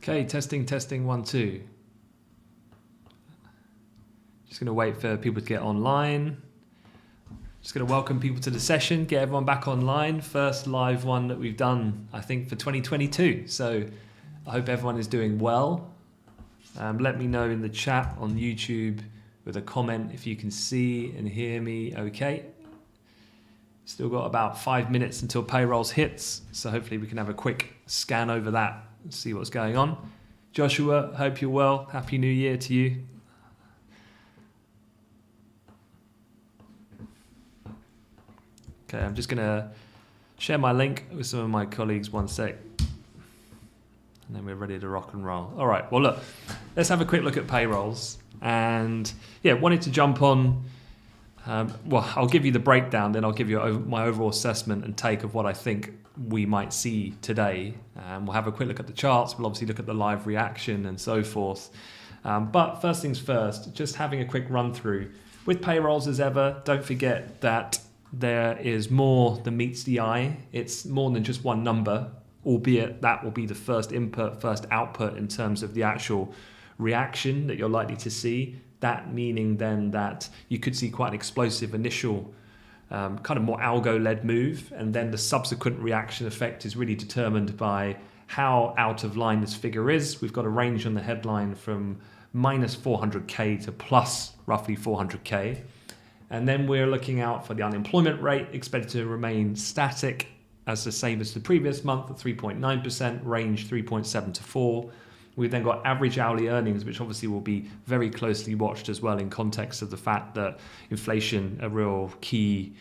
Okay, testing, 1, 2. Just going to wait for people to get online. Just going to welcome people to the session, get everyone back online. First live one that we've done, I think, for 2022. So I hope everyone is doing well. Let me know in the chat on YouTube with a comment if you can see and hear me okay. Still got about 5 minutes until Payrolls hits, so hopefully we can have a quick scan over that and see what's going on. Joshua, hope you're well. Happy New Year to you. Okay, I'm just going to share my link with some of my colleagues, 1 sec. And then we're ready to rock and roll. All right, well, look, let's have a quick look at Payrolls. And yeah, wanted to jump on. Well, I'll give you the breakdown, then I'll give you my overall assessment and take of what I think we might see today. We'll have a quick look at the charts. We'll obviously look at the live reaction and so forth. But first things first, just having a quick run through. With Payrolls as ever, don't forget that there is more than meets the eye. It's more than just one number, albeit that will be the first input, first output in terms of the actual reaction that you're likely to see. That meaning then that you could see quite an explosive initial kind of more algo-led move, and then the subsequent reaction effect is really determined by how out of line this figure is. We've got a range on the headline from minus 400k to plus roughly 400k. And then we're looking out for the unemployment rate, expected to remain static as the same as the previous month at 3.9%, range 3.7 to 4. We've then got average hourly earnings, which obviously will be very closely watched as well in context of the fact that inflation, a real key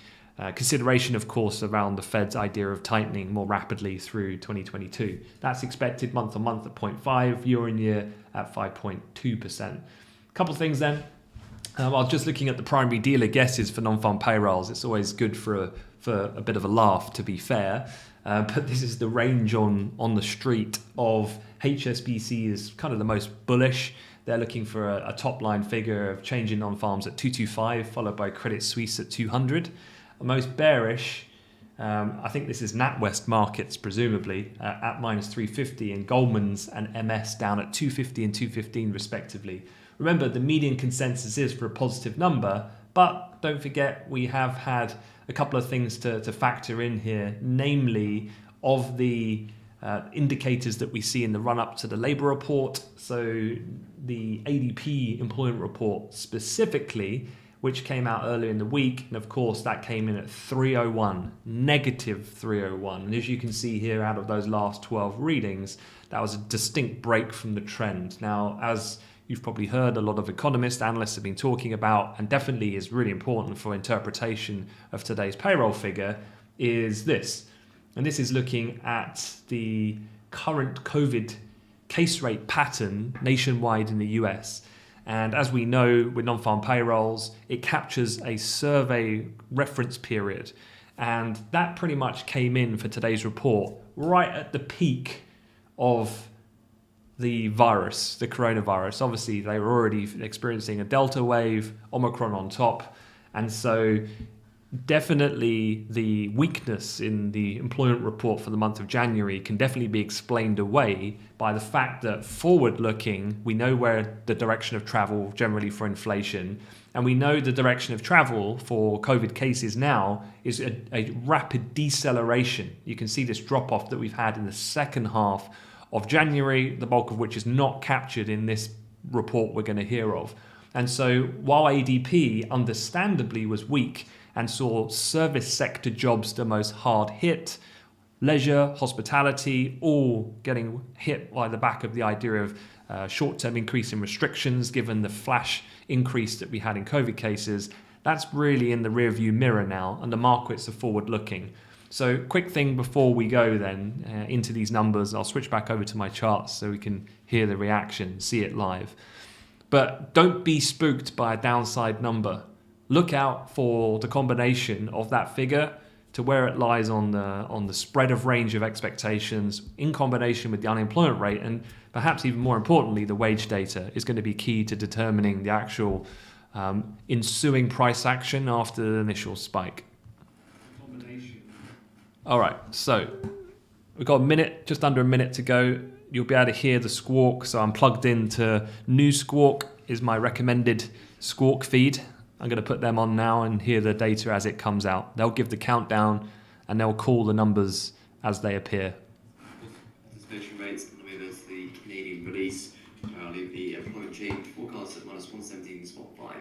consideration, of course, around the Fed's idea of tightening more rapidly through 2022. That's expected month on month at 0.5, year on year at 5.2%. A couple of things then. I was just looking at the primary dealer guesses for non-farm payrolls. It's always good for a bit of a laugh, to be fair. But this is the range on the street of HSBC is kind of the most bullish. They're looking for a top line figure of change in non-farms at 225, followed by Credit Suisse at 200. Most bearish, I think this is NatWest Markets, presumably, at minus 350, and Goldman's and MS down at 250 and 215 respectively. Remember, the median consensus is for a positive number, but don't forget we have had a couple of things to factor in here, namely of the indicators that we see in the run-up to the labour report. So the ADP employment report specifically, which came out earlier in the week, and of course that came in at 301, negative 301. And as you can see here, out of those last 12 readings, that was a distinct break from the trend. Now, as you've probably heard, a lot of economists, analysts have been talking about, and definitely is really important for interpretation of today's payroll figure, is this. And this is looking at the current COVID case rate pattern nationwide in the US. And as we know with non-farm payrolls, it captures a survey reference period. And that pretty much came in for today's report right at the peak of the virus, the coronavirus. Obviously, they were already experiencing a Delta wave, Omicron on top. And so definitely the weakness in the employment report for the month of January can definitely be explained away by the fact that forward-looking, we know where the direction of travel generally for inflation, and we know the direction of travel for COVID cases now is a rapid deceleration. You can see this drop-off that we've had in the second half of January, the bulk of which is not captured in this report we're going to hear of. And so while ADP understandably was weak and saw service sector jobs the most hard hit, leisure, hospitality, all getting hit by the back of the idea of short-term increase in restrictions, given the flash increase that we had in COVID cases, that's really in the rearview mirror now, and the markets are forward-looking. So quick thing before we go then into these numbers, I'll switch back over to my charts so we can hear the reaction, see it live. But don't be spooked by a downside number. Look out for the combination of that figure to where it lies on the spread of range of expectations in combination with the unemployment rate, and perhaps even more importantly, the wage data is going to be key to determining the actual ensuing price action after the initial spike. All right, so we've got a minute, just under a minute to go. you'll be able to hear the squawk. So I'm plugged into New Squawk is my recommended squawk feed. I'm going to put them on now and hear the data as it comes out. They'll give the countdown and they'll call the numbers as they appear. Participation rates, and the way there's the Canadian release. I'll leave the employment change forecast at minus 117.5.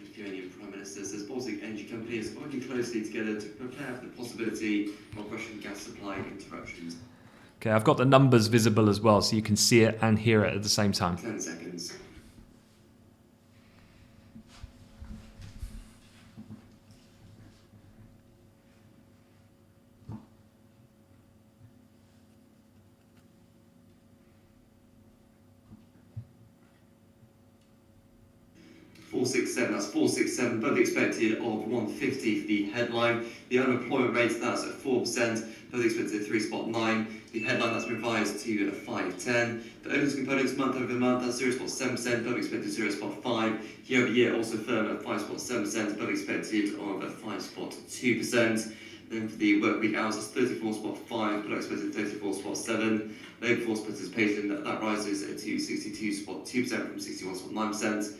Lithuanian Prime Minister says Baltic energy companies are working closely together to prepare for the possibility of Russian gas supply interruptions. Okay, I've got the numbers visible as well, so you can see it and hear it at the same time. 10 seconds. That's 467, both expected of 150 for the headline. The unemployment rate, that's at 4%, both expected at 3.9. The headline, that's revised to 5.10. The earnings components month over month, that's 0.7%, both expected 0.5. Year over year, also firm at 5.7%, both expected of 5.2%. Then for the work week hours, that's 34.5, but expected 34.7. Labour force participation, that rises to 62.2% from 61.9%.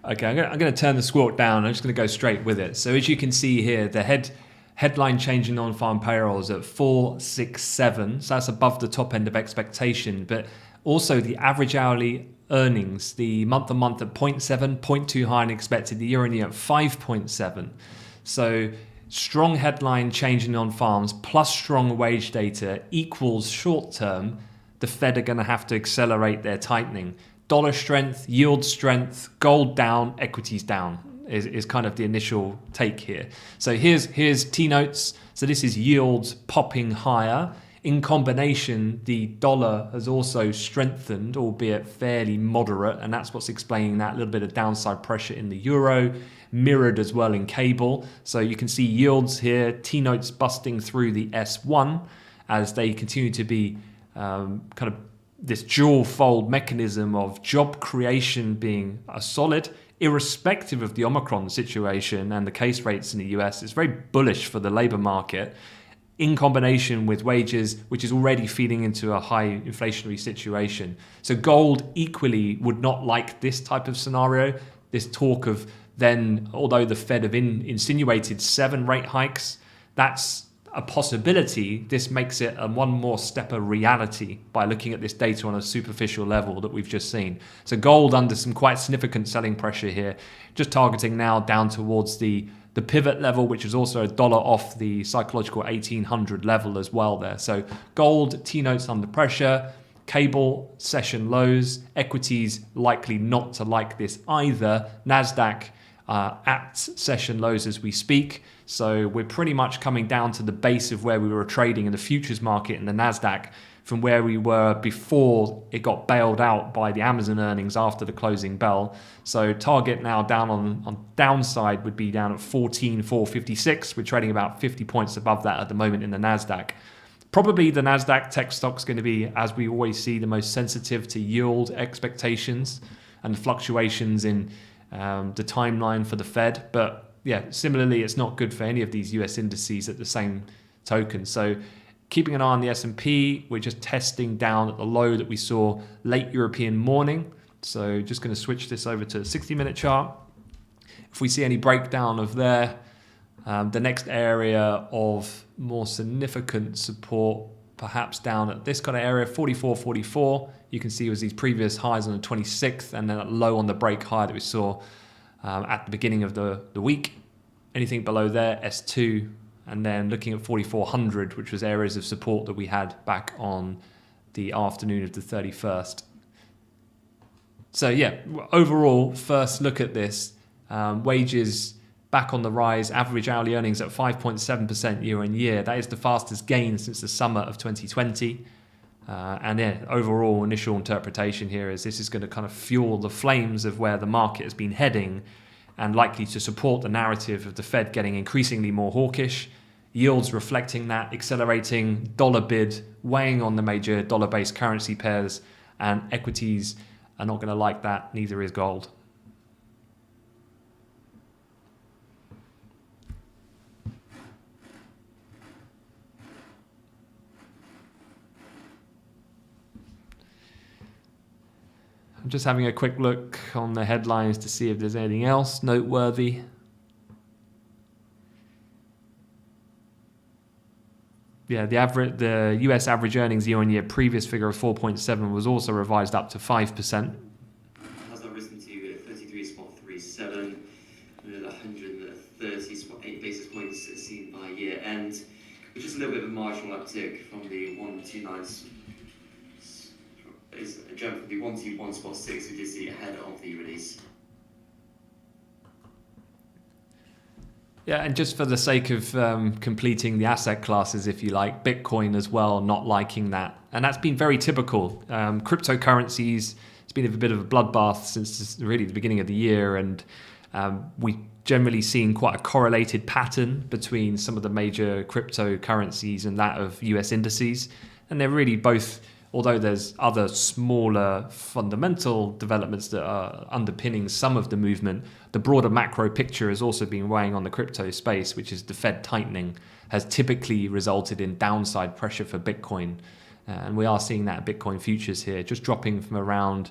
Okay, I'm going to turn the squawk down. I'm just going to go straight with it. So as you can see here, the headline change in non-farm payrolls at 467. So that's above the top end of expectation. But also the average hourly earnings, the month-on-month at 0.7, 0.2 higher than expected, the year-on-year at 5.7. So strong headline change in non-farms plus strong wage data equals short-term, the Fed are going to have to accelerate their tightening. Dollar strength, yield strength, gold down, equities down is kind of the initial take here. So here's T-notes. So this is yields popping higher. In combination, the dollar has also strengthened, albeit fairly moderate, and that's what's explaining that little bit of downside pressure in the euro, mirrored as well in cable. So you can see yields here, T-notes busting through the S1 as they continue to be kind of this dual fold mechanism of job creation being a solid, irrespective of the Omicron situation and the case rates in the US. It's very bullish for the labor market in combination with wages, which is already feeding into a high inflationary situation. So gold equally would not like this type of scenario. This talk of then, although the Fed have insinuated 7 rate hikes, that's a possibility. This makes it a one more step of reality by looking at this data on a superficial level that we've just seen. So gold under some quite significant selling pressure here, just targeting now down towards the pivot level, which is also $1 off the psychological 1800 level as well there. So gold, T-notes under pressure, cable session lows, equities likely not to like this either. NASDAQ at session lows as we speak. So we're pretty much coming down to the base of where we were trading in the futures market in the NASDAQ from where we were before it got bailed out by the Amazon earnings after the closing bell. So target now down on downside would be down at 14,456. We're trading about 50 points above that at the moment in the NASDAQ. Probably the NASDAQ tech stock's going to be, as we always see, the most sensitive to yield expectations and the fluctuations in the timeline for the Fed. But yeah, similarly, it's not good for any of these US indices at the same token. So keeping an eye on the S&P, we're just testing down at the low that we saw late European morning. So just going to switch this over to a 60-minute chart. If we see any breakdown of there, the next area of more significant support, perhaps down at this kind of area, 44.44, you can see was these previous highs on the 26th and then a low on the break high that we saw at the beginning of the week. Anything below there, S2, and then looking at 4400, which was areas of support that we had back on the afternoon of the 31st. So yeah, overall, first look at this, wages back on the rise, average hourly earnings at 5.7% year on year. That is the fastest gain since the summer of 2020. And then overall initial interpretation here is this is going to kind of fuel the flames of where the market has been heading and likely to support the narrative of the Fed getting increasingly more hawkish, yields reflecting that, accelerating, dollar bid, weighing on the major dollar-based currency pairs, and equities are not going to like that, neither is gold. I'm just having a quick look on the headlines to see if there's anything else noteworthy. Yeah, the US average earnings year-on-year previous figure of 4.7 was also revised up to 5%. Has now risen to 33.37 with 130.8 basis points seen by year end, which is a little bit of a marginal uptick from the 129. Is a jump from the 121.6 we did see ahead of the release. Yeah, and just for the sake of completing the asset classes, if you like, Bitcoin as well, not liking that. And that's been very typical. Cryptocurrencies, it's been a bit of a bloodbath since really the beginning of the year. And we generally seen quite a correlated pattern between some of the major cryptocurrencies and that of US indices. And they're really both, although there's other smaller fundamental developments that are underpinning some of the movement, the broader macro picture has also been weighing on the crypto space, which is the Fed tightening has typically resulted in downside pressure for Bitcoin. And we are seeing that Bitcoin futures here, just dropping from around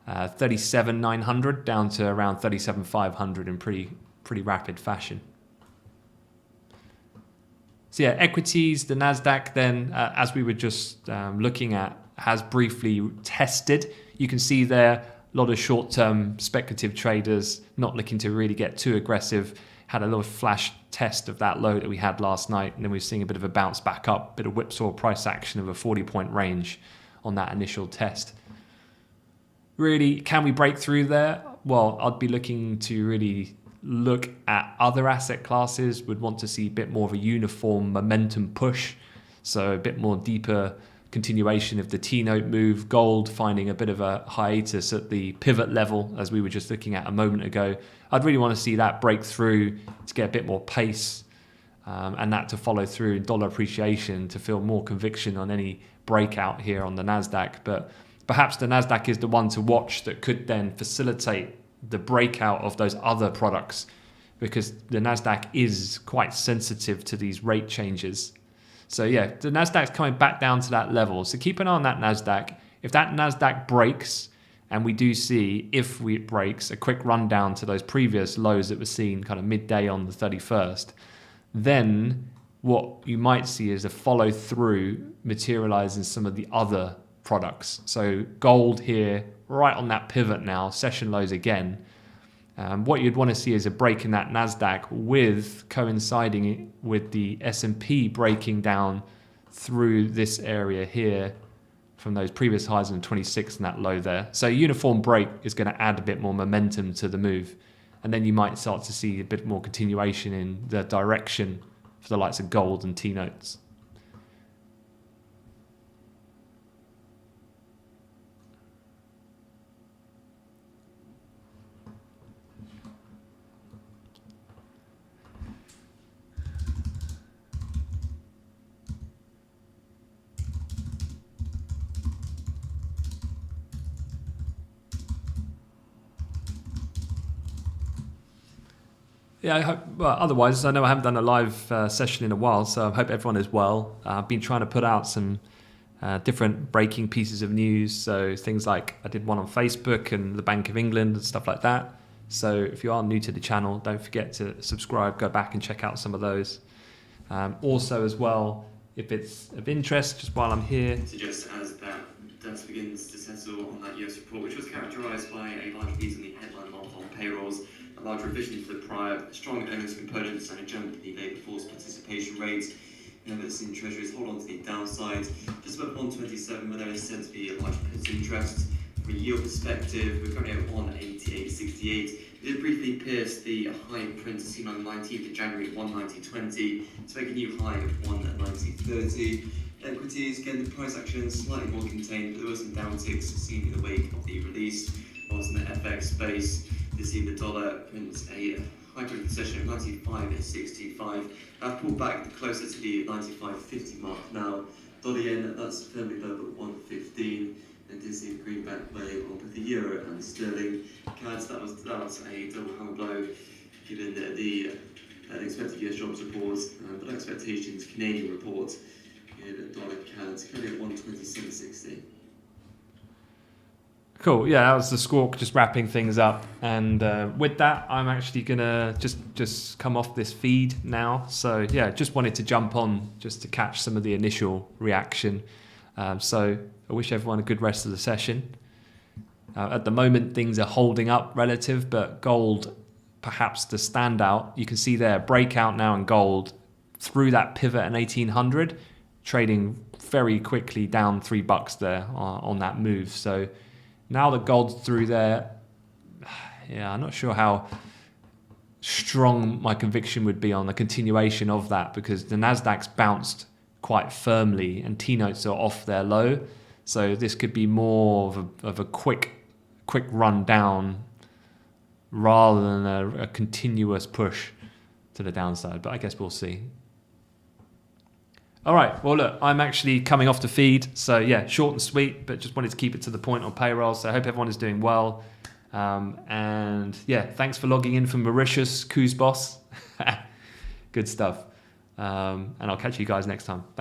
37,900 down to around 37,500 in pretty rapid fashion. So yeah, equities, the Nasdaq then, as we were just looking at, has briefly tested. You can see there a lot of short-term speculative traders not looking to really get too aggressive. Had a little flash test of that low that we had last night, and then we're seeing a bit of a bounce back up, bit of whipsaw price action of a 40-point range on that initial test. Really, can we break through there? Well, I'd be looking to really look at other asset classes, would want to see a bit more of a uniform momentum push, so a bit more deeper continuation of the T-note move, gold finding a bit of a hiatus at the pivot level as we were just looking at a moment ago. I'd really want to see that break through to get a bit more pace and that to follow through in dollar appreciation to feel more conviction on any breakout here on the Nasdaq. But perhaps the Nasdaq is the one to watch that could then facilitate the breakout of those other products, because the Nasdaq is quite sensitive to these rate changes. So yeah, the Nasdaq's coming back down to that level. So keep an eye on that Nasdaq. If that Nasdaq breaks, and we do see, if it breaks, a quick rundown to those previous lows that were seen kind of midday on the 31st, then what you might see is a follow through materialize in some of the other products. So gold here, right on that pivot now, session lows again. What you'd want to see is a break in that Nasdaq with coinciding with the S&P breaking down through this area here from those previous highs in 26 and that low there. So a uniform break is going to add a bit more momentum to the move. And then you might start to see a bit more continuation in the direction for the likes of gold and T-notes. Yeah, I hope, well, otherwise, I know I haven't done a live session in a while, so I hope everyone is well. I've been trying to put out some different breaking pieces of news, so things like I did one on Facebook and the Bank of England and stuff like that. So if you are new to the channel, don't forget to subscribe, go back and check out some of those. Also as well, if it's of interest, just while I'm here. So just as that dust begins to settle on that US report, which was characterised by a large beat in the headline month on payrolls, a large revision to the prior, strong earnings components and a jump in the labour force participation rate. We've seen treasuries hold on to the downside, just above 127, where there is said to be a large put interest. From a yield perspective, we're currently at 188.68. We did briefly pierce the high print seen on the 19th of January at 190.20 to make a new high of 190.30. Equities, again, the price action slightly more contained, but there were some downticks seen in the wake of the release. Whilst in the FX space, you see the dollar print a high print session at 95.65. I've pulled back closer to the 95.50 mark now. Dollar yen, that's firmly above at 115. And did see a greenback play on both the euro and sterling. CADs, that was a double hammer blow, given the expected US jobs report, but expectations Canadian report. The dollar CADs currently at 127.60. Cool. Yeah, that was the squawk, just wrapping things up. And with that, I'm actually gonna just come off this feed now. So yeah, just wanted to jump on just to catch some of the initial reaction. So I wish everyone a good rest of the session. At the moment, things are holding up relative, but gold, perhaps the standout. You can see there, breakout now in gold through that pivot in 1800, trading very quickly down $3 there on that move. So now that gold's through there, yeah, I'm not sure how strong my conviction would be on the continuation of that, because the Nasdaq's bounced quite firmly and T-notes are off their low. So this could be more of a quick run down rather than a continuous push to the downside. But I guess we'll see. All right, well, look, I'm actually coming off the feed. So yeah, short and sweet, but just wanted to keep it to the point on Payrolls. So I hope everyone is doing well. And yeah, thanks for logging in from Mauritius, Kuz boss. Good stuff. And I'll catch you guys next time.